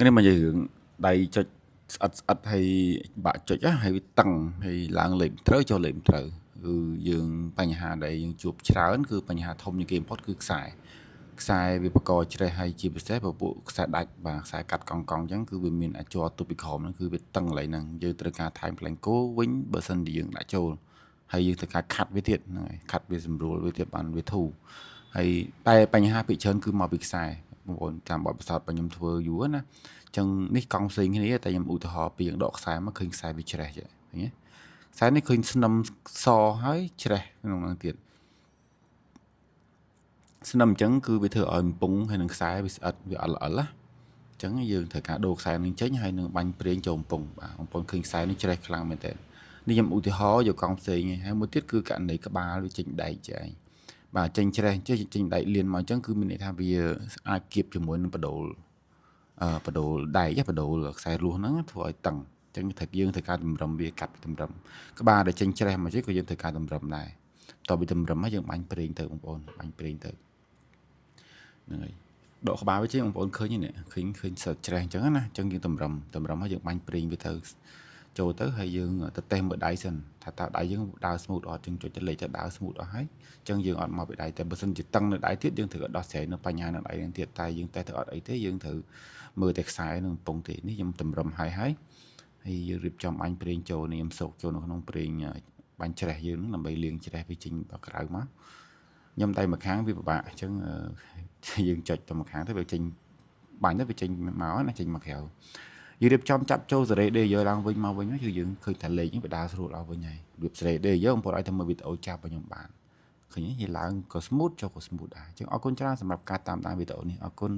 នេះមកនិយាយរឿងដៃចុចស្អិតហើយបាក់ចុចហើយវាតឹងហើយឡើងលេខត្រូវចុះលេខត្រូវគឺយើងបញ្ហាដែលយើងជួបច្រើនគឺបញ្ហាធំជាងគេបំផុតគឺខ្សែវាបកកច្រេះហើយជាពិសេសពពួកខ្សែដាច់បាទខ្សែកាត់កង់អញ្ចឹងគឺវាមានអាចរទុបពីក្រោមហ្នឹងគឺវាតឹងកន្លែងហ្នឹងយើងត្រូវការថែមផ្លែងគោវិញបើសិនជាយើងដាក់ចូលហើយយើងត្រូវការខាត់វាទៀតហ្នឹងហើយខាត់វាស្រួលវាទៀតបានវាធូរហើយតែបញ្ហាភាគច្រើនគឺមកពីខ្សែបងប្អូនតាមបទពិសោធន៍របស់ខ្ញុំធ្វើយូរណាអញ្ចឹងនេះកង់ផ្សេងគ្នាតែខ្ញុំឧទាហរណ៍ពីយើងដកខ្សែមកឃើញខ្សែវាច្រេះចឹងឃើញទេខ្សែនេះឃើញស្នឹមសហើយច្រេះក្នុងហ្នឹងទៀតស្នឹមអញ្ចឹងគឺវាធ្វើឲ្យកំពុងហើយនឹងខ្សែវាស្អិតវាអត់ល្អិលណាអញ្ចឹងយើងត្រូវការដូរខ្សែនឹងចេញហើយនឹងបាញ់ប្រេងចូលកំពុងបាទបងប្អូនឃើញខ្សែនេះច្រេះខ្លាំងមែនតើនេះខ្ញុំឧទាហរណ៍យកកង់ផ្សេងហើយមួយទៀតគឺករណីក្បាលវាចេញដែកចេះបាទចេញច្រេះចេញដែកលៀនមកអញ្ចឹងគឺមានន័យថាវាអាចគៀបជាមួយនឹងបដូលបដូលដែកបដូលខ្សែរលួសហ្នឹងធ្វើឲ្យតឹងអញ្ចឹងយើងត្រូវការតម្រឹមវាកាត់ពីតម្រឹមក្បាលដែលចេញច្រេះមកចេះក៏យើងត្រូវការតម្រឹមដែរតទៅពីតម្រឹមហើយយើងបាញ់ប្រេងទៅបងប្អូនបាញ់ប្រេងទៅហ្នឹងហើយដកក្បាលវាចេះបងប្អូនឃើញទេឃើញសើច្រេះអញ្ចឹងណាអញ្ចឹងយើងតម្រឹមហើយយើងបាញ់ប្រេងវាទៅចូលទៅហើយយើងទៅតេស្តមើលដៃសិនថាតើដៃយើងដើរស្មូតអត់យើងចុចទៅលេខទៅដើរស្មូតអស់ហើយអញ្ចឹងយើងអត់មកពីដៃតែបើសិនជាតឹងនៅដៃទៀតយើងត្រូវដោះស្រាយនៅបញ្ហានៅដៃនឹងទៀតតែយើងតេស្តទៅអត់អីទេយើងត្រូវមើលតែខ្សែនឹងកំពុងទេនេះខ្ញុំតម្រឹមហើយយើងរៀបចំបាញ់ប្រេងចូលនេះខ្ញុំសូកចូលនៅក្នុងប្រេងបាញ់ច្រេះយើងដើម្បីលាងច្រេះវាចេញបក្រៅមកខ្ញុំដៃមួយខាងវាពិបាកអញ្ចឹងយើងចុចទៅមួយខាងទៅវាចេញបាញ់ទៅវាចេញមកណាចេញមកក្រៅយើងរៀបចំចាប់ចូលសេរីដេយកឡើងវិញមកវិញគឺយើងឃើញថាលេខនេះវាដើរស្រួលអស់វិញហើយរៀបសេរីដេយកបងប្អូនឲ្យតែមើលវីដេអូចាប់របស់ខ្ញុំបានឃើញនិយាយឡើងក៏ smooth ចុះក៏ smooth ដែរអញ្ចឹងអរគុណច្រើនសម្រាប់ការតាមដានវីដេអូនេះអរគុណ